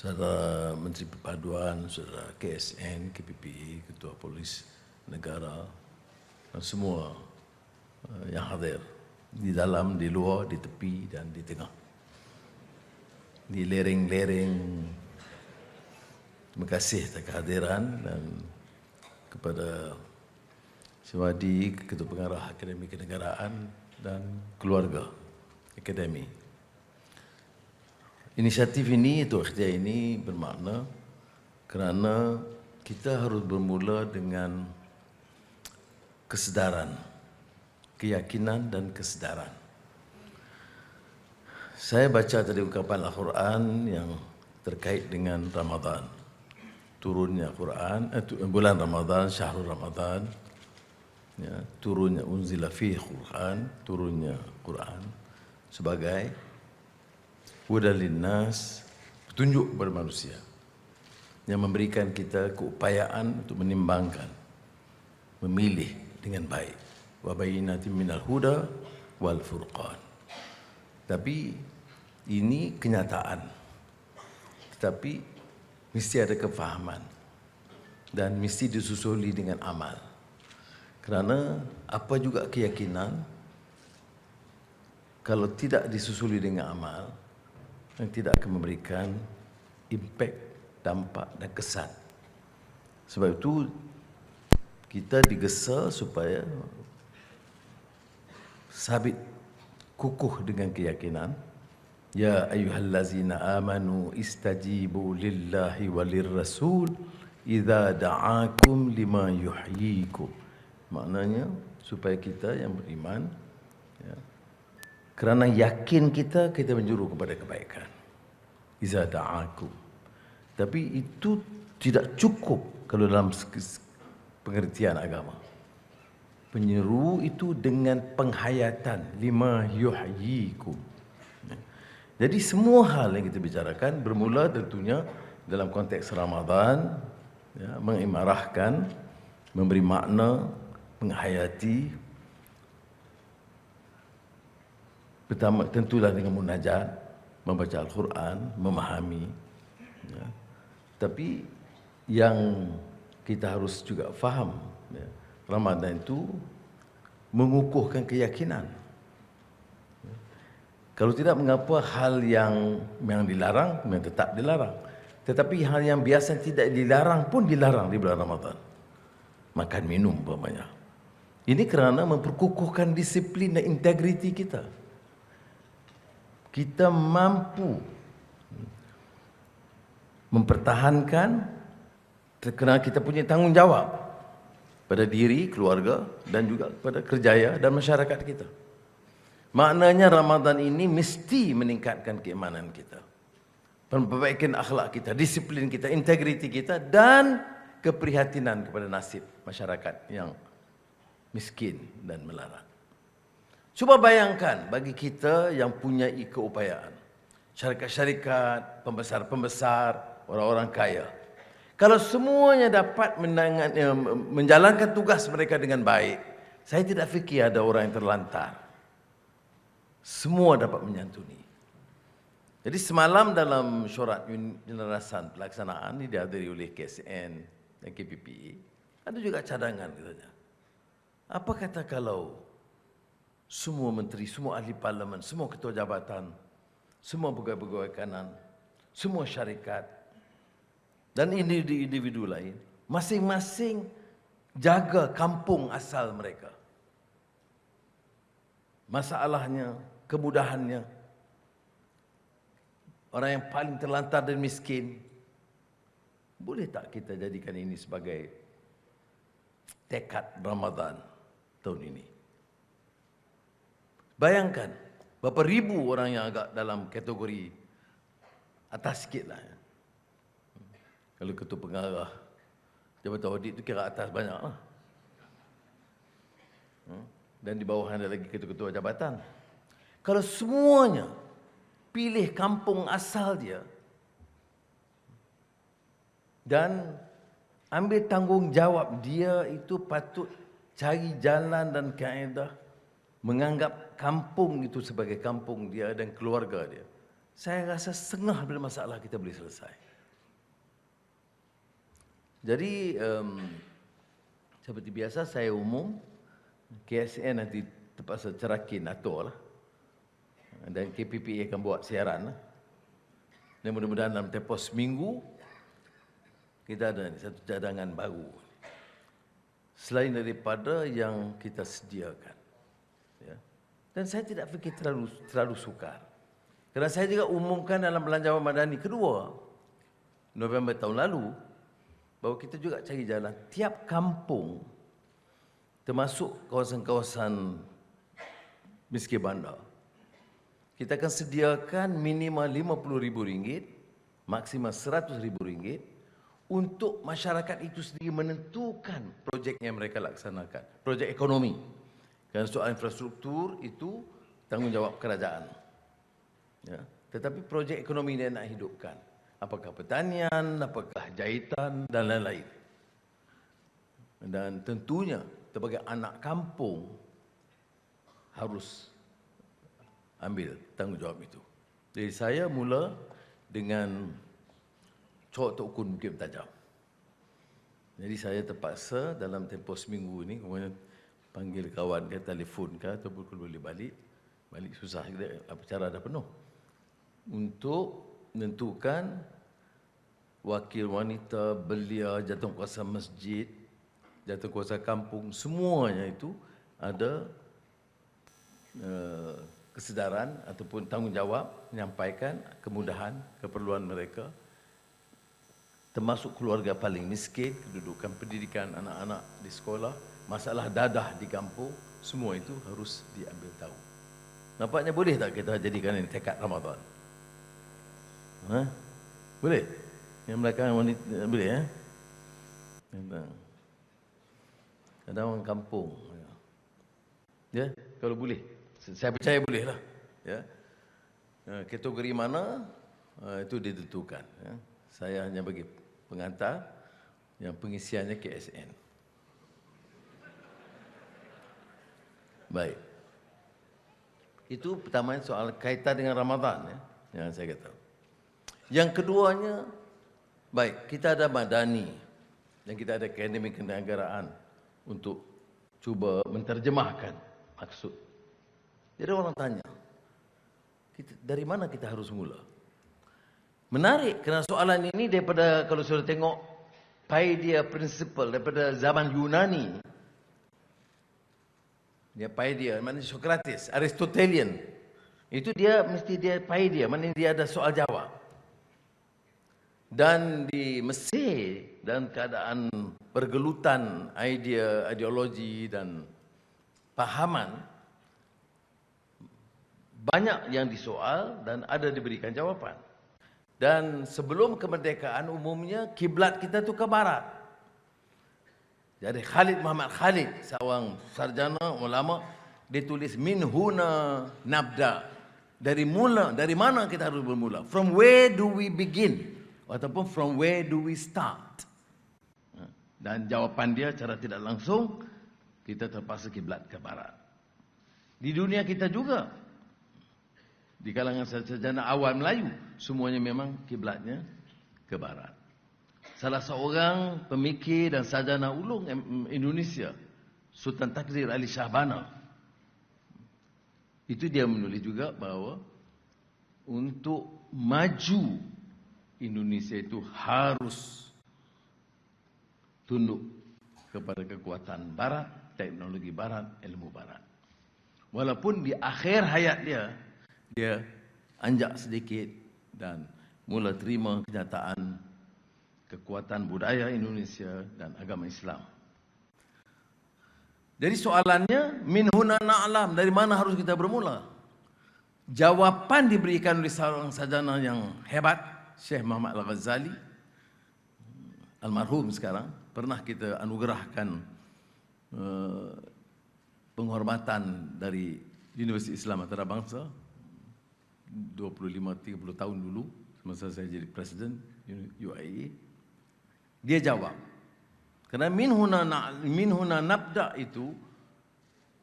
Saudara Menteri Perpaduan, Saudara KSN, KPPE, Ketua Polis Negara, dan semua yang hadir di dalam, di luar, di tepi dan di tengah. Di lereng-lereng, terima kasih atas kehadiran dan kepada Siwadi, Ketua Pengarah Akademi Kenegaraan dan keluarga Akademi. Inisiatif ini atau ikhtiar ini bermakna kerana kita harus bermula dengan kesedaran, keyakinan dan kesedaran. Saya baca tadi ungkapan Al-Quran yang terkait dengan Ramadan. Turunnya Quran, bulan Ramadan, syahrul Ramadan, ya, turunnya unzila fihi Quran, turunnya Quran sebagai hudan linnas, petunjuk kepada manusia yang memberikan kita keupayaan untuk menimbangkan, memilih dengan baik. Wa bayyinatin minal huda wal furqan. Tapi ini kenyataan. Tetapi mesti ada kefahaman dan mesti disusuli dengan amal. Kerana apa juga keyakinan, kalau tidak disusuli dengan amal, yang tidak akan memberikan impak, dampak dan kesan. Sebab itu kita digesa supaya sabit, kukuh dengan keyakinan. Ya ayyuhallazina amanu istajibu lillahi walir rasul idza da'akum lima yuhyikum. Maknanya supaya kita yang beriman, ya, kerana yakin kita menjuru kepada kebaikan. Iza da'akum. Tapi itu tidak cukup kalau dalam pengertian agama. Penyeru itu dengan penghayatan lima yuhyikum. Jadi semua hal yang kita bicarakan bermula tentunya dalam konteks Ramadan, ya, mengimarahkan, memberi makna, menghayati. Pertama tentulah dengan munajat, membaca Al-Quran, memahami. Ya. Tapi yang kita harus juga faham, ya, Ramadan itu mengukuhkan keyakinan. Ya. Kalau tidak, mengapa hal yang dilarang memang tetap dilarang. Tetapi hal yang biasa tidak dilarang pun dilarang di bulan Ramadan. Makan, minum umpamanya. Ini kerana memperkukuhkan disiplin dan integriti kita. Kita mampu mempertahankan kerana kita punya tanggungjawab pada diri, keluarga dan juga pada kerjaya dan masyarakat kita. Maknanya Ramadan ini mesti meningkatkan keimanan kita, memperbaiki akhlak kita, disiplin kita, integriti kita dan keprihatinan kepada nasib masyarakat yang miskin dan melarat. Cuba bayangkan bagi kita yang punya keupayaan, syarikat-syarikat, pembesar-pembesar, orang-orang kaya. Kalau semuanya dapat menjalankan tugas mereka dengan baik, saya tidak fikir ada orang yang terlantar. Semua dapat menyantuni. Jadi semalam dalam syurat penyelarasan pelaksanaan ini dihadiri oleh KSN dan KPPE, ada juga cadangan katanya. Apa kata kalau semua menteri, semua ahli parlimen, semua ketua jabatan, semua pegawai-pegawai kanan, semua syarikat dan individu lain, masing-masing jaga kampung asal mereka. Masalahnya, kemudahannya, orang yang paling terlantar dan miskin, boleh tak kita jadikan ini sebagai tekad Ramadan tahun ini? Bayangkan berapa ribu orang yang agak dalam kategori atas sikit lah. Kalau ketua pengarah jabatan audit itu kira atas banyak lah. Dan di bawah ada lagi ketua-ketua jabatan. Kalau semuanya pilih kampung asal dia dan ambil tanggungjawab, dia itu patut cari jalan dan kaedah menganggap kampung itu sebagai kampung dia dan keluarga dia. saya rasa setengah bila masalah kita boleh selesai. Jadi seperti biasa saya umum, KSN nanti terpaksa cerakin atur lah. Dan KPPA akan buat siaran lah. Dan mudah-mudahan dalam tempoh seminggu, kita ada satu cadangan baru. Selain daripada yang kita sediakan. Ya. Dan saya tidak fikir terlalu sukar. Kerana saya juga umumkan dalam Belanjawan Madani kedua, November tahun lalu, bahawa kita juga cari jalan tiap kampung, termasuk kawasan-kawasan miskin bandar. Kita akan sediakan minimal RM50,000, maksimal RM100,000 untuk masyarakat itu sendiri menentukan projek yang mereka laksanakan. Projek ekonomi. Kerana soal infrastruktur itu tanggungjawab kerajaan. Ya. Tetapi projek ekonomi dia nak hidupkan. Apakah pertanian, apakah jahitan dan lain-lain. Dan tentunya sebagai anak kampung harus ambil tanggungjawab itu. Jadi saya mula dengan cok tok kun Bukit Tajam. Jadi saya terpaksa dalam tempoh seminggu ini, kemudian panggil kawan ke, telefon ke, ataupun boleh balik susah, acara dah penuh. Untuk menentukan wakil wanita, belia, jawatankuasa masjid, jawatankuasa kampung, semuanya itu ada kesedaran ataupun tanggungjawab menyampaikan kemudahan, keperluan mereka, termasuk keluarga paling miskin, kedudukan pendidikan anak-anak di sekolah, masalah dadah di kampung, semua itu harus diambil tahu. Nampaknya boleh tak kita jadikan ini tekad Ramadan? Ha? Boleh? Yang belakang wanita boleh ya? Ada orang kampung. Ya, kalau boleh. Saya percaya boleh lah. Ya. Kategori mana itu ditentukan. Ya. Saya hanya bagi pengantar yang pengisiannya KSN. Baik. Itu pertama soal kaitan dengan Ramadan ya, yang saya kata. Yang keduanya, baik, kita ada Madani dan kita ada Akademi Kenegaraan untuk cuba menterjemahkan maksud. Jadi orang tanya, dari mana kita harus mula? Menarik kerana soalan ini daripada, kalau sudah tengok Paideia Principle daripada zaman Yunani. Dia Paideia, maknanya Sokrates, Aristotelian. Itu dia mesti dia Paideia, maknanya dia ada soal jawab. Dan di Mesir, dan keadaan pergelutan idea, ideologi dan pahaman, banyak yang disoal dan ada diberikan jawapan. Dan sebelum kemerdekaan umumnya kiblat kita tu ke barat. Jadi Khalid Muhammad Khalid, seorang sarjana ulama, dia tulis min huna nabda. Dari mana kita harus bermula? From where do we begin? Ataupun from where do we start? Dan jawapan dia cara tidak langsung, kita terpaksa kiblat ke barat. Di dunia kita juga, di kalangan sarjana awam Melayu, semuanya memang kiblatnya ke barat. Salah seorang pemikir dan sarjana ulung Indonesia, Sultan Takzir Ali Shahbana, itu dia menulis juga bahawa untuk maju Indonesia itu harus tunduk kepada kekuatan barat, teknologi barat, ilmu barat. Walaupun di akhir hayat dia anjak sedikit dan mula terima kenyataan kekuatan budaya Indonesia dan agama Islam. Jadi soalannya, min huna na'lam, dari mana harus kita bermula? Jawapan diberikan oleh seorang sarjana yang hebat, Syekh Muhammad Al-Ghazali, almarhum sekarang, pernah kita anugerahkan penghormatan dari Universiti Islam Antarabangsa 25-30 tahun dulu, semasa saya jadi presiden UIA. Dia jawab, kerana min huna nabda itu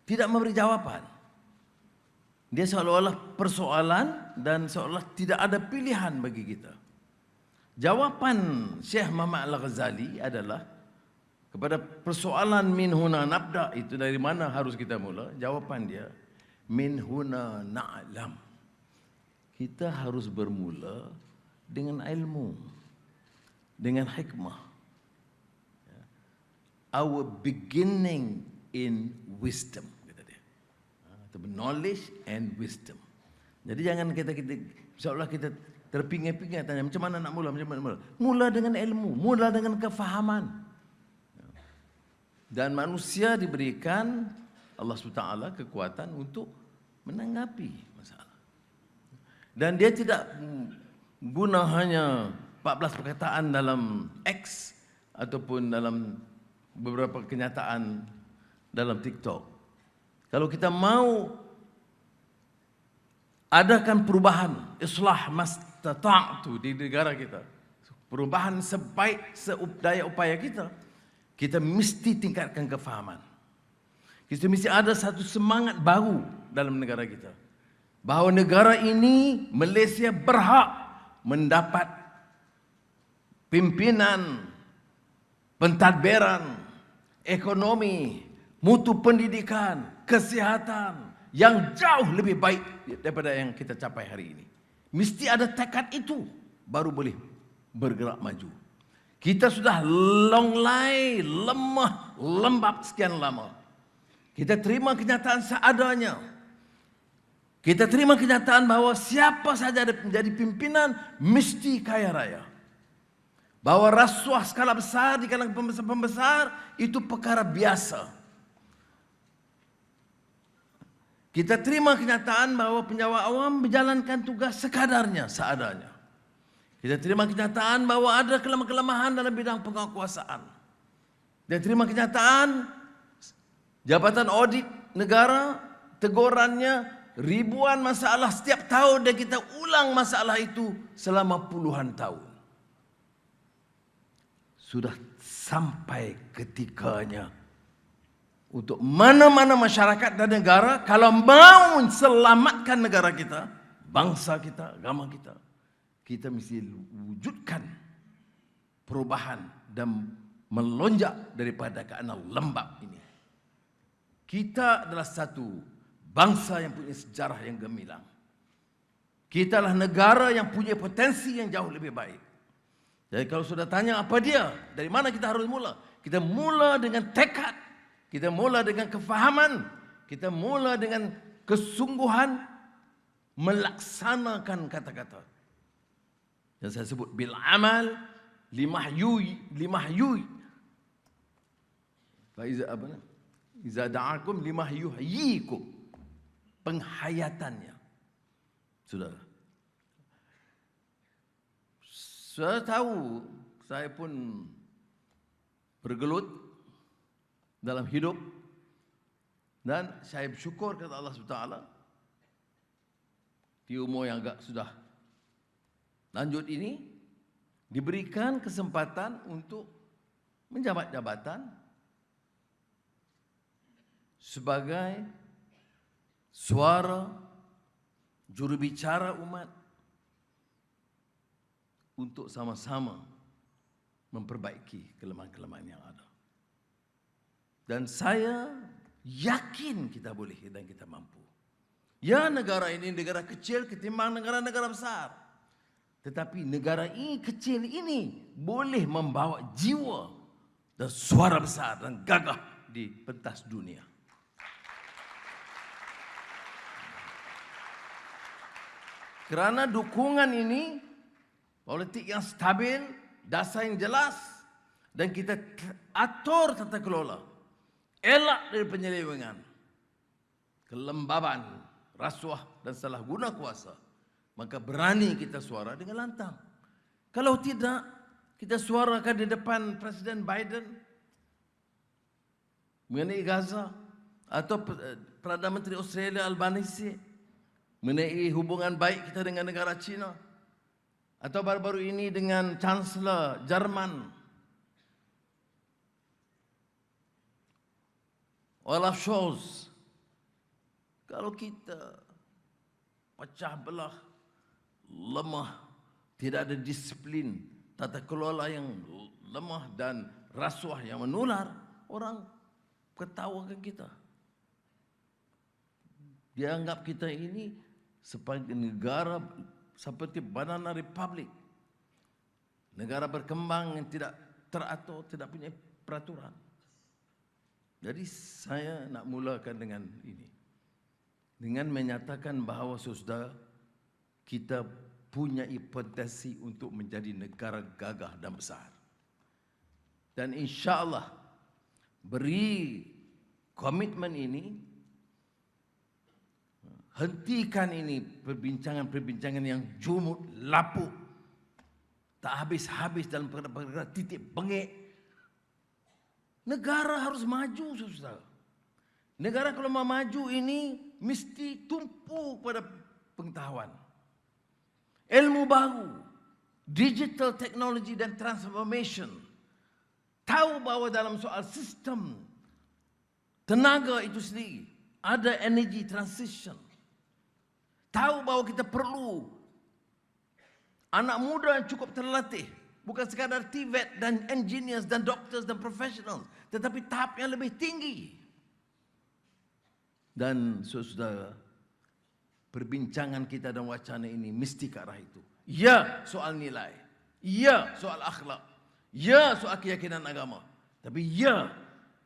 tidak memberi jawapan. Dia seolah-olah persoalan dan seolah tidak ada pilihan bagi kita. Jawapan Syekh Muhammad Al-Ghazali adalah kepada persoalan min huna nabda, itu dari mana harus kita mula? Jawapan dia, min huna na'lam. Kita harus bermula dengan ilmu, dengan hikmah. Our beginning in wisdom. Knowledge and wisdom. Jadi jangan kita seolah kita terpinga-pinga tanya macam mana nak mula, macam mana mula. Mula dengan ilmu, mula dengan kefahaman. Dan manusia diberikan Allah SWT kekuatan untuk menanggapi masalah. Dan dia tidak guna hanya 14 perkataan dalam X ataupun dalam beberapa kenyataan dalam TikTok. Kalau kita mau adakan perubahan, islah mastata'tu di negara kita, perubahan sebaik daya upaya kita, kita mesti tingkatkan kefahaman. Kita mesti ada satu semangat baru dalam negara kita, bahawa negara ini, Malaysia, berhak mendapat pimpinan, pentadbiran, ekonomi, mutu pendidikan, kesihatan yang jauh lebih baik daripada yang kita capai hari ini. Mesti ada tekad itu, baru boleh bergerak maju. Kita sudah longlai, lemah, lembab sekian lama. Kita terima kenyataan seadanya. Kita terima kenyataan bahawa siapa saja menjadi pimpinan mesti kaya raya. Bahawa rasuah skala besar di kalangan pembesar-pembesar itu perkara biasa. Kita terima kenyataan bahawa penjawat awam menjalankan tugas sekadarnya, seadanya. Kita terima kenyataan bahawa ada kelemahan dalam bidang penguasaan. Dan terima kenyataan Jabatan Audit Negara, tegurannya ribuan masalah setiap tahun dan kita ulang masalah itu selama puluhan tahun. Sudah sampai ketikanya untuk mana-mana masyarakat dan negara, kalau mau selamatkan negara kita, bangsa kita, agama kita, kita mesti wujudkan perubahan dan melonjak daripada keadaan lembab ini. Kita adalah satu bangsa yang punya sejarah yang gemilang. Kita adalah negara yang punya potensi yang jauh lebih baik. Jadi kalau sudah tanya apa dia, dari mana kita harus mula? Kita mula dengan tekad. Kita mula dengan kefahaman, kita mula dengan kesungguhan melaksanakan kata-kata. Yang saya sebut bil amal limahyuy. Faiza apa? Iza da'akum limahyuhyikum. Penghayatannya. Sudah. Saya tahu, saya pun bergelut dalam hidup dan saya bersyukur kepada Allah SWT di umur yang agak sudah lanjut ini diberikan kesempatan untuk menjabat jabatan sebagai suara jurubicara umat untuk sama-sama memperbaiki kelemahan-kelemahan yang ada. Dan saya yakin kita boleh dan kita mampu. Ya, negara ini negara kecil ketimbang negara-negara besar. Tetapi negara ini kecil ini boleh membawa jiwa dan suara besar dan gagah di pentas dunia. Kerana dukungan ini, politik yang stabil, dasar yang jelas, dan kita atur tata kelola. Elak dari penyelewengan, kelembaban, rasuah dan salah guna kuasa. Maka berani kita suara dengan lantang. Kalau tidak, kita suarakan di depan Presiden Biden mengenai Gaza, atau Perdana Menteri Australia Albanese mengenai hubungan baik kita dengan negara China, atau baru-baru ini dengan Chancellor Jerman Olaf Scholz. Kalau kita pecah belah, lemah, tidak ada disiplin, tata kelola yang lemah dan rasuah yang menular, orang ketawakan kita. Dianggap kita ini sebagai negara seperti Banana Republic. Negara berkembang yang tidak teratur, tidak punya peraturan. Jadi saya nak mulakan dengan ini. Dengan menyatakan bahawa saudara, kita punya potensi untuk menjadi negara gagah dan besar. Dan insya-Allah beri komitmen ini, hentikan ini perbincangan-perbincangan yang jumut, lapuk, tak habis-habis dalam perkara-perkara titik bengek. Negara harus maju, saudara. Negara kalau mau maju ini mesti tumpu pada pengetahuan, ilmu baru, digital technology dan transformation. Tahu bahawa dalam soal sistem tenaga itu sendiri ada energy transition. Tahu bahawa kita perlu anak muda yang cukup terlatih, bukan sekadar TVET dan engineers dan doctors dan professionals, tetapi tahap yang lebih tinggi. Dan saudara, perbincangan kita dan wacana ini mesti ke arah itu. Ya, soal nilai. Ya, soal akhlak. Ya, soal keyakinan agama. Tapi ya,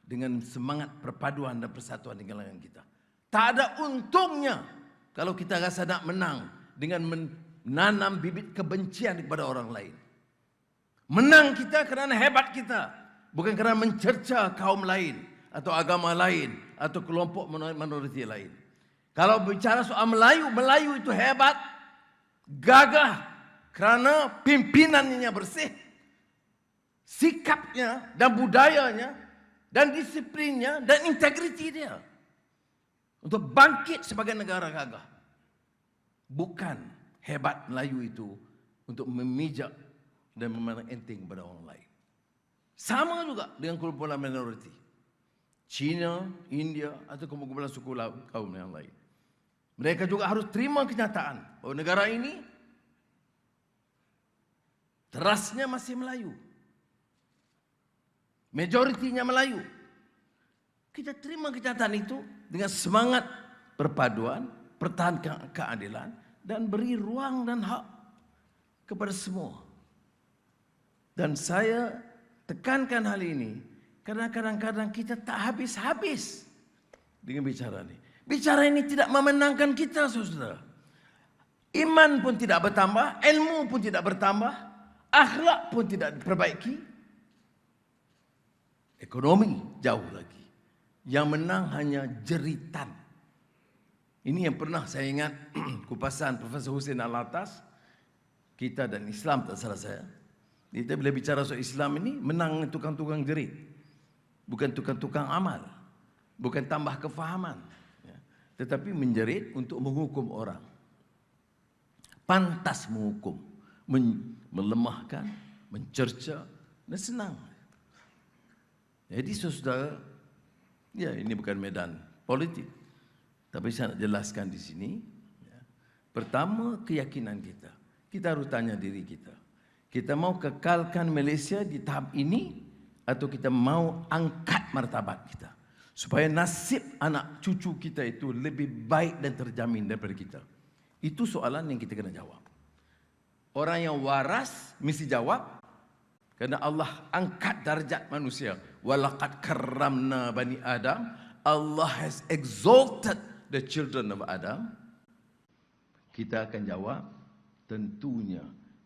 dengan semangat perpaduan dan persatuan di kalangan kita. Tak ada untungnya kalau kita rasa nak menang dengan menanam bibit kebencian kepada orang lain. Menang kita kerana hebat kita, bukan kerana mencerca kaum lain atau agama lain atau kelompok minoriti lain. Kalau bicara soal Melayu, Melayu itu hebat, gagah kerana pimpinannya bersih, sikapnya dan budayanya dan disiplinnya dan integriti dia untuk bangkit sebagai negara gagah. Bukan hebat Melayu itu untuk memijak dan memandang enteng kepada orang lain. Sama juga dengan kumpulan minoriti, China, India atau kumpulan suku kaum yang lain. Mereka juga harus terima kenyataan bahawa negara ini terasnya masih Melayu, majoritinya Melayu. Kita terima kenyataan itu dengan semangat perpaduan, pertahankan keadilan dan beri ruang dan hak kepada semua. Dan saya tekankan hal ini karena kadang-kadang kita tak habis-habis dengan bicara ini. Bicara ini tidak memenangkan kita, saudara. Iman pun tidak bertambah, ilmu pun tidak bertambah, akhlak pun tidak diperbaiki, ekonomi jauh lagi. Yang menang hanya jeritan. Ini yang pernah saya ingat kupasan Profesor Hussein Alatas, kita dan Islam tak salah saya. Kita bila bicara soal Islam ini, menang tukang-tukang jerit, bukan tukang-tukang amal, bukan tambah kefahaman, ya, tetapi menjerit untuk menghukum orang. Pantas menghukum, melemahkan, mencerca dan senang. Jadi saudara, ya ini bukan medan politik, tapi saya nak jelaskan di sini. Ya. Pertama, keyakinan kita. Kita harus tanya diri kita. Kita mau kekalkan Malaysia di tahap ini atau kita mau angkat martabat kita supaya nasib anak cucu kita itu lebih baik dan terjamin daripada kita. Itu soalan yang kita kena jawab. Orang yang waras mesti jawab kerana Allah angkat darjat manusia. Walaqad karramna bani Adam. Allah has exalted the children of Adam. Kita akan jawab, tentunya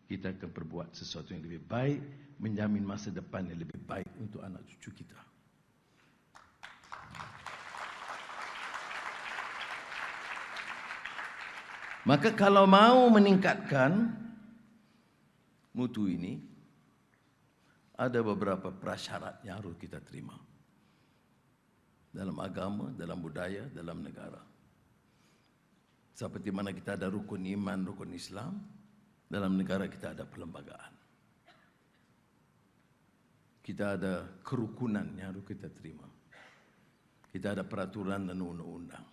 kita akan berbuat sesuatu yang lebih baik, menjamin masa depan yang lebih baik untuk anak cucu kita. Maka kalau mau meningkatkan mutu ini, ada beberapa prasyarat yang harus kita terima. Dalam agama, dalam budaya, dalam negara. Seperti mana kita ada rukun iman, rukun Islam, dalam negara kita ada perlembagaan. Kita ada kerukunan yang harus kita terima. Kita ada peraturan dan undang-undang.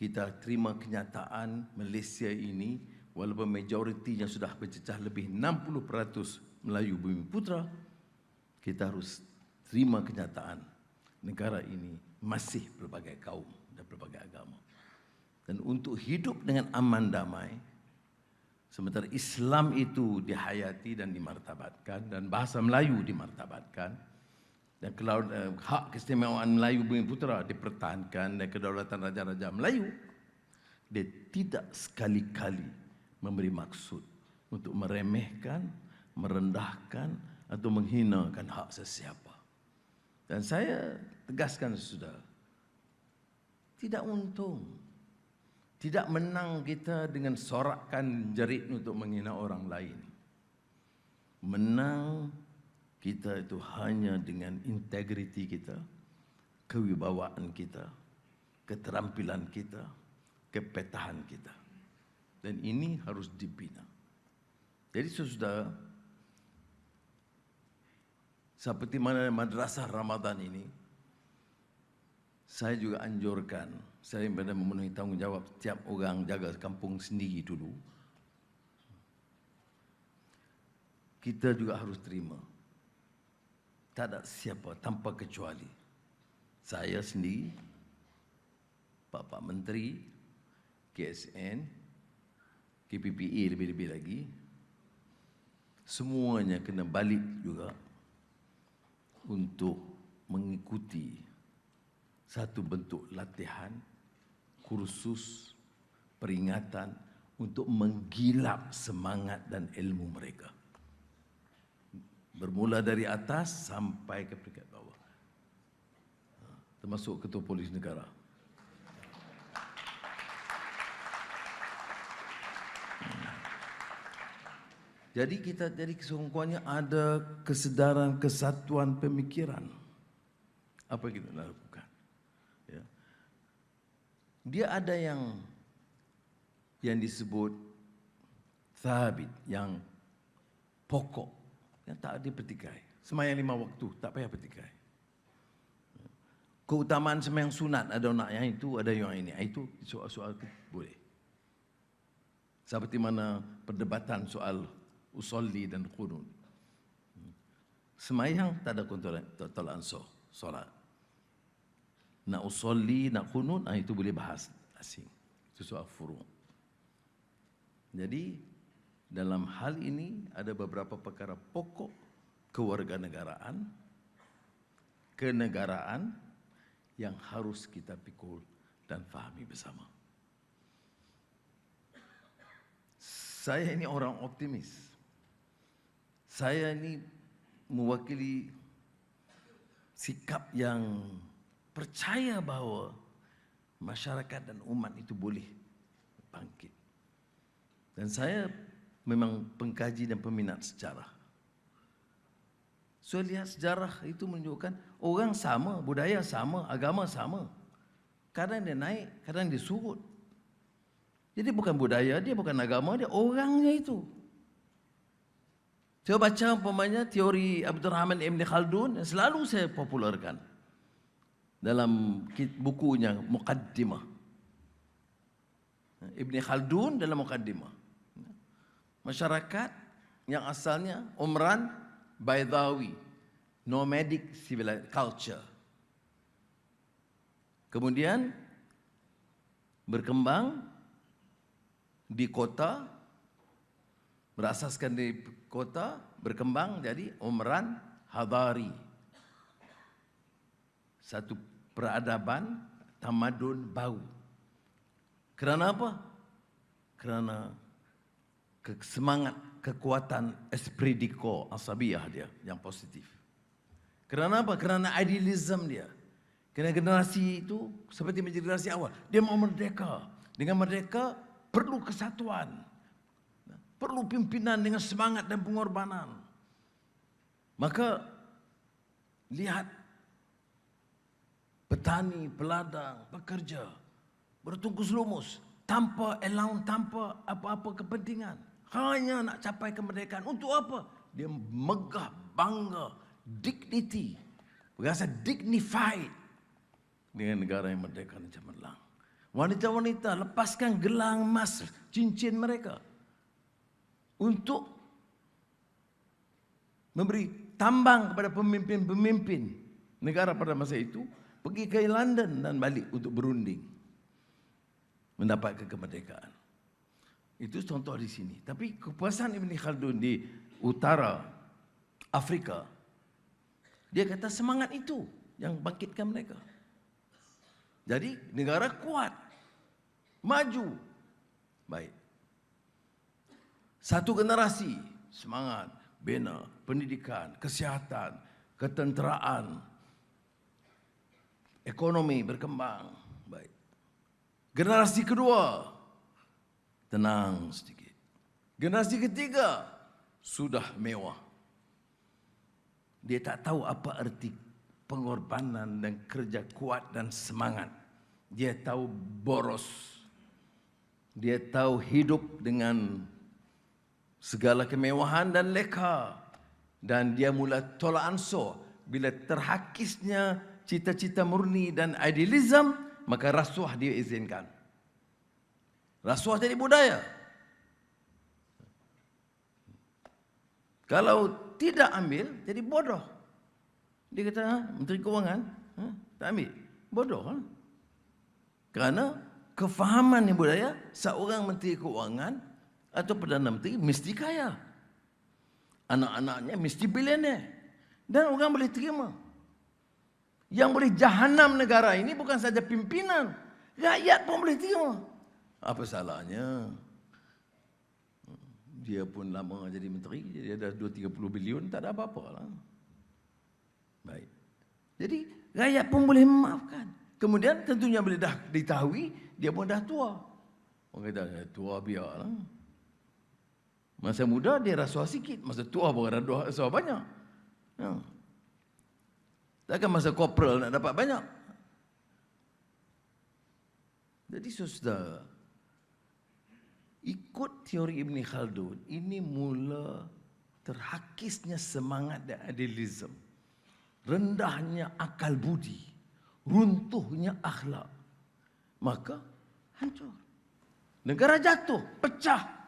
kita terima kenyataan Malaysia ini, walaupun majoritinya sudah bercecah lebih 60% Melayu Bumi Putra, kita harus terima kenyataan negara ini masih berbagai kaum dan berbagai agama. Dan untuk hidup dengan aman damai, sementara Islam itu dihayati dan dimartabatkan, dan bahasa Melayu dimartabatkan, dan hak keistimewaan Melayu Bumi Putra dipertahankan, dan kedaulatan raja-raja Melayu, dia tidak sekali-kali memberi maksud untuk meremehkan, merendahkan atau menghinakan hak sesiapa. Dan saya tegaskan sudah, tidak untung, tidak menang kita dengan sorakkan jerit untuk menghina orang lain. Menang kita itu hanya dengan integriti kita, kewibawaan kita, keterampilan kita, kepetahan kita. Dan ini harus dibina. Jadi saudara, seperti mana madrasah Ramadan ini, saya juga anjurkan, saya pada memenuhi tanggungjawab setiap orang jaga kampung sendiri dulu. Kita juga harus terima, tak ada siapa tanpa kecuali saya sendiri, Pak Menteri, KSN, KPPA lebih-lebih lagi, semuanya kena balik juga untuk mengikuti satu bentuk latihan, kursus, peringatan untuk menggilap semangat dan ilmu mereka. Bermula dari atas sampai ke peringkat bawah. Termasuk Ketua Polis Negara. Jadi kita jadi kesungguhannya ada kesedaran kesatuan pemikiran. Apa yang kita lakukan? Ya. Dia ada yang disebut thabit, yang pokok, yang tak dipertikai. Sembahyang 5 waktu, tak payah pertikai. Keutamaan sembahyang sunat, ada nak yang itu, ada yang ini. Itu soal-soal boleh. Seperti mana perdebatan soal usolli dan qunut. Sembahyang tak ada tolak ansur, solat. Nak usolli, nak qunut, itu boleh bahas asing. Itu soal furu'. Jadi dalam hal ini ada beberapa perkara pokok kewarganegaraan, kenegaraan yang harus kita pikul dan fahami bersama. Saya ini orang optimis. Saya ini mewakili sikap yang percaya bahawa masyarakat dan umat itu boleh bangkit. Dan saya memang pengkaji dan peminat sejarah. Saya lihat sejarah itu menunjukkan orang sama, budaya sama, agama sama. Kadang dia naik, kadang dia surut. Jadi bukan budaya dia, bukan agama dia, orangnya itu. Saya baca umpamanya teori Abdurrahman Ibn Khaldun yang selalu saya popularkan dalam bukunya Muqaddimah. Ibn Khaldun dalam Muqaddimah. Masyarakat yang asalnya Umran Baydawi, nomadic culture. Kemudian berkembang di kota, berasaskan di kota, berkembang jadi Umran Hadari. Satu peradaban tamadun baru. Kerana apa? Kerana semangat, kekuatan esprit de corps, asabiyah dia yang positif. Kerana apa? Kerana idealism dia. Kerana generasi itu seperti menjadi generasi awal, dia mau merdeka. Dengan merdeka perlu kesatuan, perlu pimpinan dengan semangat dan pengorbanan. Maka lihat petani, peladang, pekerja bertungkus lumus tanpa allowance, tanpa apa-apa kepentingan, hanya nak capai kemerdekaan. Untuk apa? Dia megah, bangga, dignity, berasa dignified dengan negara yang merdeka dan cemerlang. Wanita-wanita lepaskan gelang emas, cincin mereka untuk memberi tambang kepada pemimpin-pemimpin negara pada masa itu, pergi ke London dan balik untuk berunding mendapatkan kemerdekaan. Itu contoh di sini. Tapi kepuasan Ibn Khaldun di utara Afrika, dia kata semangat itu yang bangkitkan mereka. Jadi negara kuat, maju, baik. Satu generasi semangat, bina, pendidikan, kesihatan, ketenteraan, ekonomi berkembang, baik. Generasi kedua, tenang sedikit. Generasi ketiga, sudah mewah. Dia tak tahu apa arti pengorbanan dan kerja kuat dan semangat. Dia tahu boros. Dia tahu hidup dengan segala kemewahan dan leka. Dan dia mula tolak ansur. Bila terhakisnya cita-cita murni dan idealism, maka rasuah dia izinkan. Rasuah jadi budaya. Kalau tidak ambil, jadi bodoh. Dia kata, Menteri Kewangan, tak ambil. Bodoh. Kerana kefahaman ni budaya, seorang Menteri Kewangan atau Perdana Menteri mesti kaya. Anak-anaknya mesti bilioner. Dan orang boleh terima. Yang boleh jahanam negara ini bukan saja pimpinan. Rakyat pun boleh terima. Apa salahnya? Dia pun lama jadi menteri, dia dah 2-30 bilion, tak ada apa-apa lah. Baik. Jadi rakyat pun boleh memaafkan. Kemudian tentunya boleh dah diketahui, dia pun dah tua. Orang kata, tua biarlah. Masa muda dia rasuah sikit, masa tua pun ada rasuah banyak. Takkan masa korporal nak dapat banyak. Jadi saudara, ikut teori Ibn Khaldun, ini mula terhakisnya semangat dan idealism. Rendahnya akal budi, runtuhnya akhlak. Maka hancur. Negara jatuh, pecah.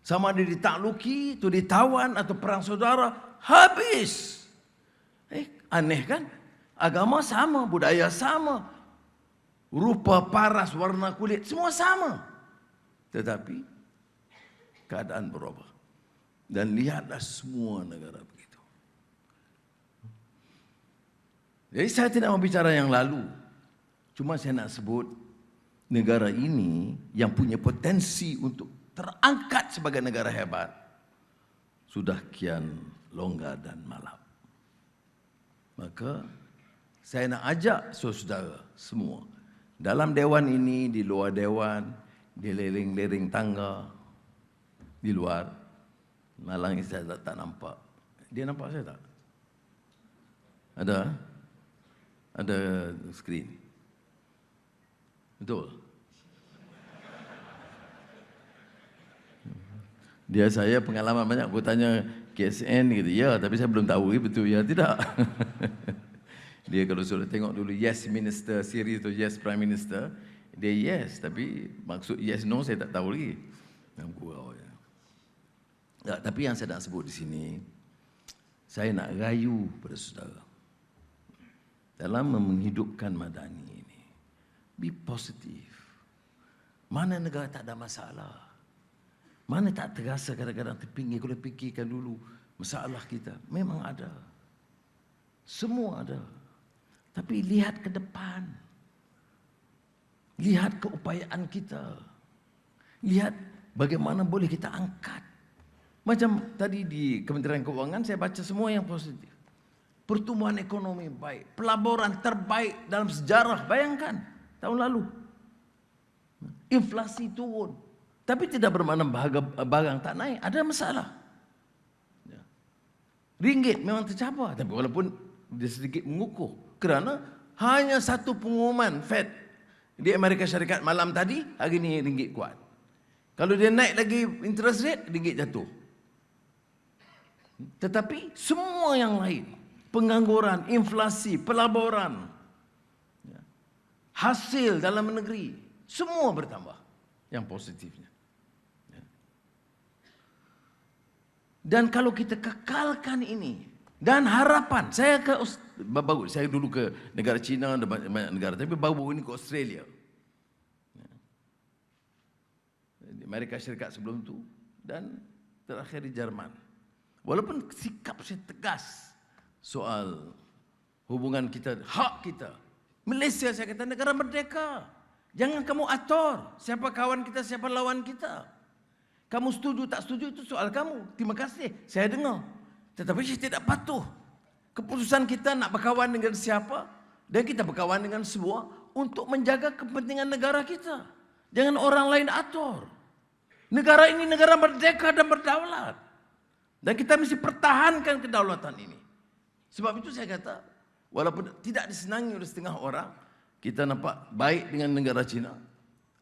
Sama ada ditakluki, itu ditawan atau perang saudara, habis. Aneh kan? Agama sama, budaya sama, rupa paras, warna kulit, semua sama. Tetapi keadaan berubah. Dan lihatlah semua negara begitu. Jadi saya tidak mau bicara yang lalu. Cuma saya nak sebut negara ini yang punya potensi untuk terangkat sebagai negara hebat sudah kian longgar dan malap. Maka saya nak ajak saudara semua dalam dewan ini, di luar dewan, di lereng-lereng tangga, di luar. Malang ini saya tak nampak. Dia nampak saya tak? Ada? Ada skrin. Betul? Dia saya pengalaman banyak. Aku tanya KSN gitu. Ya, tapi saya belum tahu betul ya tidak. Dia kalau sudah tengok dulu Yes Minister series tu Yes Prime Minister, dia yes, tapi maksud yes no saya tak tahu lagi. Ya, tapi yang saya nak sebut di sini, saya nak rayu pada saudara dalam menghidupkan Madani ini. Be positif. Mana negara tak ada masalah? Mana tak terasa kadang-kadang terpinggir? Kalau fikirkan dulu masalah kita, memang ada. Semua ada. Tapi lihat ke depan. Lihat keupayaan kita. Lihat bagaimana boleh kita angkat. Macam tadi di Kementerian Keuangan saya baca semua yang positif. Pertumbuhan ekonomi baik, pelaburan terbaik dalam sejarah. Bayangkan tahun lalu. Inflasi turun. Tapi tidak bermakna barang tak naik, ada masalah. Ringgit memang tercapai, tapi walaupun dia sedikit mengukuh. Kerana hanya satu pengumuman Fed di Amerika Syarikat malam tadi, hari ini ringgit kuat. Kalau dia naik lagi interest rate, ringgit jatuh. Tetapi semua yang lain, pengangguran, inflasi, pelaburan, hasil dalam negeri, Semua bertambah yang positifnya. Dan kalau kita kekalkan ini, dan harapan, saya dulu ke negara China, ada banyak negara, tapi baru ini ke Australia. Di Amerika Syarikat sebelum itu, dan terakhir di Jerman. Walaupun sikap saya tegas soal hubungan kita, hak kita. Malaysia saya kata negara merdeka. Jangan kamu atur siapa kawan kita, siapa lawan kita. Kamu setuju tak setuju itu soal kamu. Terima kasih, saya dengar. Tetapi saya tidak patuh. Keputusan kita nak berkawan dengan siapa, dan kita berkawan dengan semua untuk menjaga kepentingan negara kita. Jangan orang lain atur. Negara ini negara merdeka dan berdaulat. Dan kita mesti pertahankan kedaulatan ini. Sebab itu saya kata, walaupun tidak disenangi oleh setengah orang, kita nampak baik dengan negara China.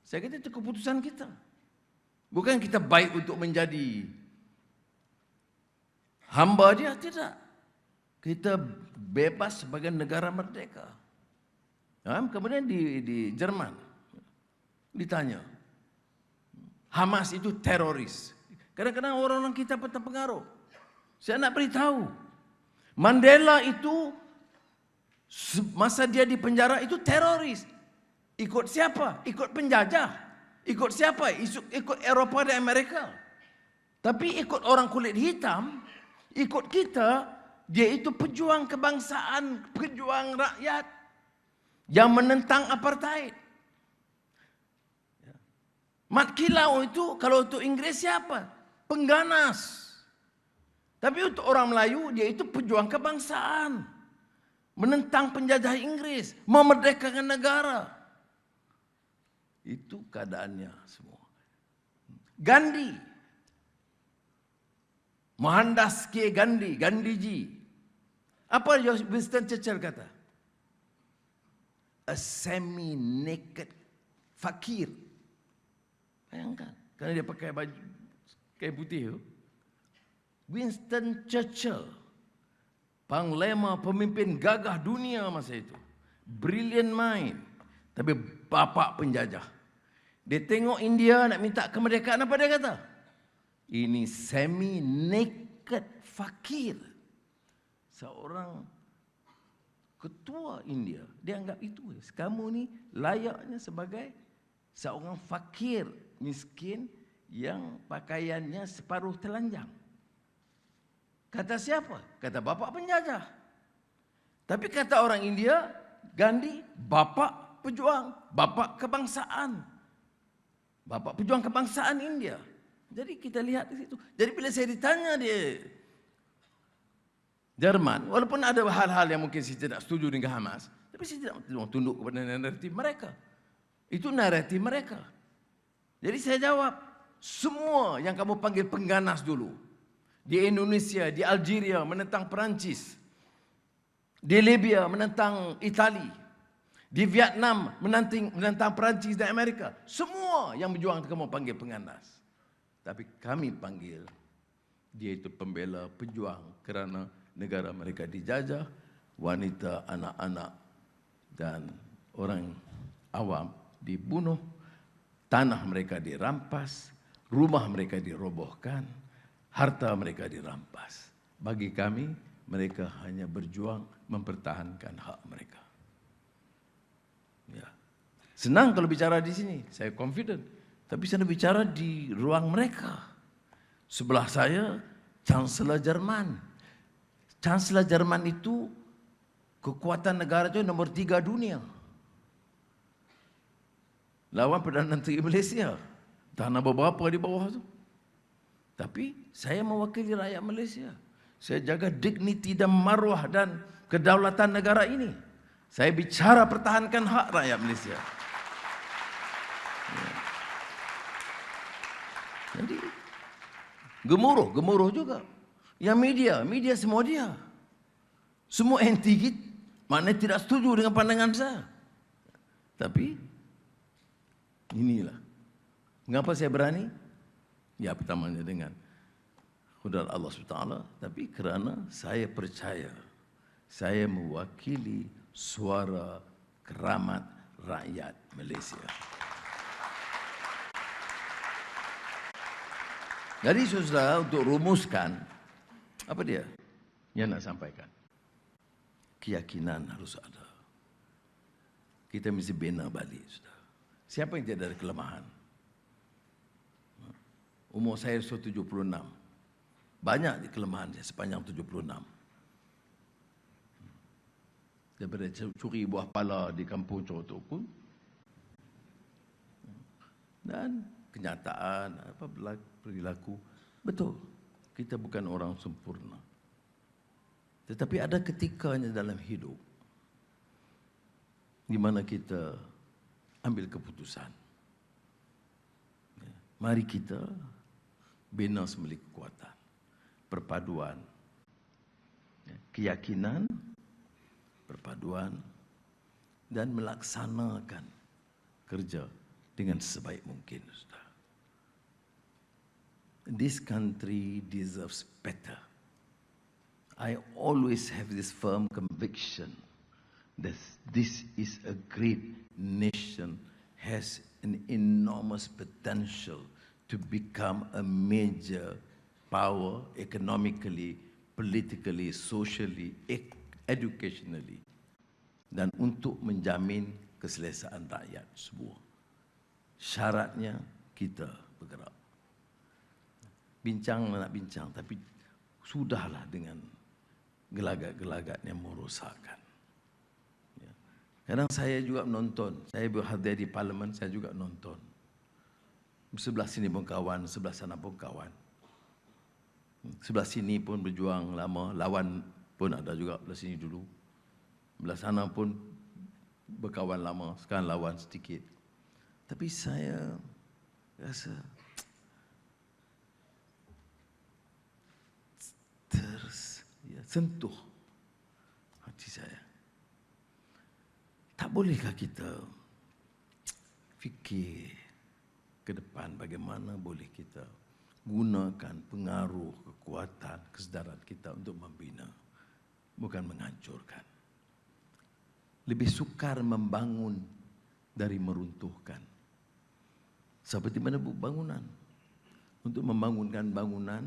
Saya kata itu keputusan kita. Bukan kita baik untuk menjadi hamba dia, tidak. Kita bebas sebagai negara merdeka. Kemudian di Jerman ditanya, Hamas itu teroris. Kadang-kadang orang-orang kita terpengaruh. Saya nak beritahu, Mandela itu masa dia di penjara itu teroris. Ikut siapa? Ikut penjajah. Ikut siapa? Ikut Eropah dan Amerika. Tapi ikut orang kulit hitam, ikut kita, dia itu pejuang kebangsaan, pejuang rakyat yang menentang apartheid. Mat Kilau itu kalau untuk Inggris siapa? Pengganas. Tapi untuk orang Melayu dia itu pejuang kebangsaan, menentang penjajah Inggris, memerdekakan negara. Itu keadaannya semua. Gandhi, Mohandas K. Gandhi, Gandhiji. Apa Winston Churchill kata? A semi-naked fakir. Bayangkan, karena dia pakai baju kain putih. Winston Churchill, panglima pemimpin gagah dunia masa itu. Brilliant mind, tapi bapak penjajah. Dia tengok India nak minta kemerdekaan, apa dia kata? Ini semi-naked fakir. Seorang ketua India, dia anggap itu. Kamu ni layaknya sebagai seorang fakir, miskin yang pakaiannya separuh telanjang. Kata siapa? Kata bapak penjajah. Tapi kata orang India, Gandhi, bapak pejuang, bapak kebangsaan. Bapak pejuang kebangsaan India. Jadi kita lihat di situ. Jadi bila saya ditanya di Jerman, walaupun ada hal-hal yang mungkin saya tidak setuju dengan Hamas, tapi saya tidak tunduk kepada naratif mereka. Itu naratif mereka. Jadi saya jawab, semua yang kamu panggil pengganas dulu, di Indonesia, di Algeria menentang Perancis, di Libya menentang Itali, di Vietnam menentang Perancis dan Amerika, semua yang berjuang kamu panggil pengganas. Tapi kami panggil dia itu pembela, pejuang, kerana negara mereka dijajah, wanita, anak-anak dan orang awam dibunuh, tanah mereka dirampas, rumah mereka dirobohkan, harta mereka dirampas. Bagi kami, mereka hanya berjuang mempertahankan hak mereka. Ya. Senang kalau bicara di sini, saya confident. Tapi saya bicara di ruang mereka. Sebelah saya, Chancellor Jerman. Chancellor Jerman itu kekuatan negara itu nomor 3 dunia. Lawan Perdana Menteri Malaysia. Tanah beberapa di bawah itu. Tapi saya mewakili rakyat Malaysia. Saya jaga dignity dan maruah dan kedaulatan negara ini. Saya bicara pertahankan hak rakyat Malaysia. Ya. Jadi gemuruh juga. Yang media semua dia. Semua anti kita, maknanya tidak setuju dengan pandangan saya. Tapi inilah. Mengapa saya berani? Ya pertamanya dengan kudrat Allah SWT, tapi kerana saya percaya saya mewakili suara keramat rakyat Malaysia. Jadi saudara, untuk rumuskan, apa dia yang nak sampaikan? Keyakinan harus ada. Kita mesti bina balik, saudara. Siapa yang tidak ada kelemahan? Umur saya 76. Banyak kelemahan saya sepanjang 76. Daripada curi buah pala di kampung Coto pun. Dan kenyataan, apa perilaku. Betul, kita bukan orang sempurna. Tetapi ada ketikanya dalam hidup di mana kita ambil keputusan. Mari kita bina semula kekuatan, perpaduan, keyakinan, perpaduan, dan melaksanakan kerja dengan sebaik mungkin. This country deserves better. I always have this firm conviction that this is a great nation, has an enormous potential to become a major power economically, politically, socially, educationally, dan untuk menjamin keselesaan rakyat semua. Syaratnya kita bergerak. Bincang nak bincang, tapi sudahlah dengan gelagat-gelagat yang merosakkan. Kadang saya juga menonton, saya berhadir di parlimen, saya juga nonton. Sebelah sini pun kawan, sebelah sana pun kawan. Sebelah sini pun berjuang lama, lawan pun ada juga belah sini dulu. Belah sana pun berkawan lama, sekarang lawan sedikit. Tapi saya rasa sentuh hati saya. Tak bolehkah kita fikir ke depan bagaimana boleh kita gunakan pengaruh, kekuatan, kesedaran kita untuk membina, bukan menghancurkan. Lebih sukar membangun dari meruntuhkan. Seperti mana bangunan. Untuk membangunkan bangunan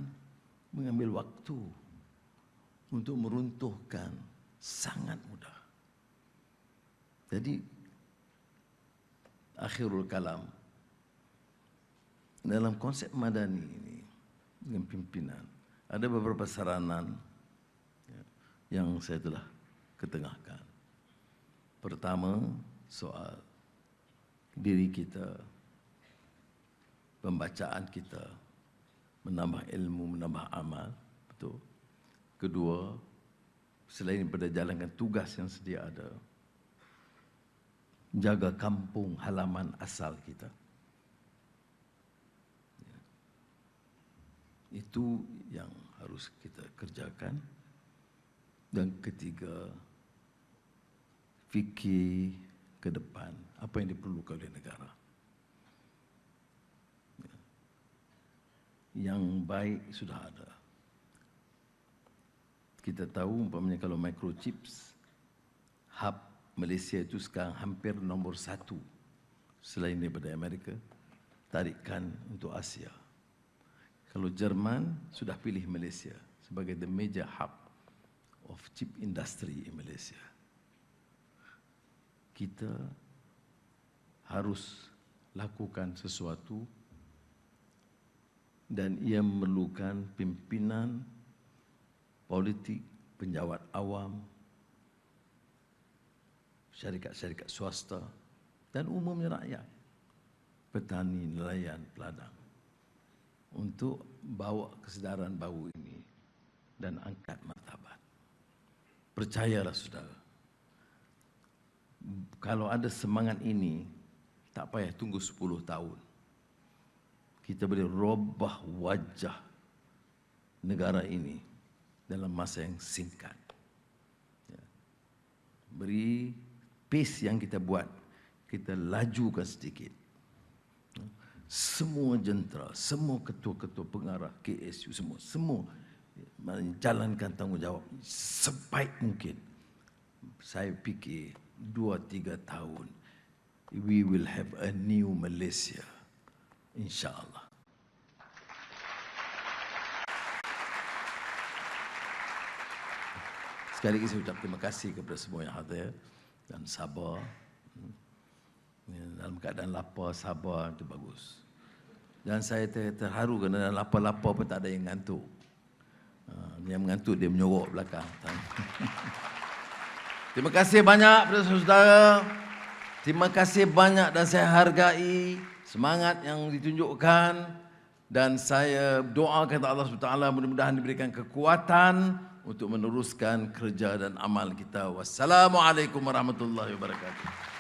mengambil waktu. Untuk meruntuhkan sangat mudah. Jadi akhirul kalam dalam konsep madani ini dengan pimpinan ada beberapa saranan yang saya telah ketengahkan. Pertama, soal diri kita, pembacaan kita, menambah ilmu, menambah amal, betul. Kedua, selain daripada jalankan tugas yang sedia ada, jaga kampung halaman asal kita. Itu yang harus kita kerjakan. Dan ketiga, fikir ke depan apa yang diperlukan oleh negara. Yang baik sudah ada. Kita tahu umpamanya kalau microchips, hub Malaysia itu sekarang hampir nombor 1 selain daripada Amerika, tarikan untuk Asia. Kalau Jerman sudah pilih Malaysia sebagai the major hub of chip industry in Malaysia. Kita harus lakukan sesuatu dan ia memerlukan pimpinan politik, penjawat awam, syarikat-syarikat swasta dan umumnya rakyat, petani, nelayan, peladang untuk bawa kesedaran baru ini dan angkat martabat. Percayalah saudara, kalau ada semangat ini, tak payah tunggu 10 tahun. Kita boleh robah wajah negara ini dalam masa yang singkat. Beri pace yang kita buat, kita lajukan sedikit. Semua jentera, semua ketua-ketua pengarah KSU, semua menjalankan tanggungjawab sebaik mungkin. Saya fikir 2-3 tahun, we will have a new Malaysia, insyaAllah. Sekali lagi saya ucap terima kasih kepada semua yang hadir dan sabar. Dalam keadaan lapar, sabar, itu bagus. Dan saya terharu kerana dalam lapar-lapar pun tak ada yang ngantuk. Yang mengantuk dia menyorok belakang. Terima kasih banyak kepada saudara. Terima kasih banyak dan saya hargai semangat yang ditunjukkan. Dan saya doakan kepada Allah SWT mudah-mudahan diberikan kekuatan untuk meneruskan kerja dan amal kita. Wassalamualaikum warahmatullahi wabarakatuh.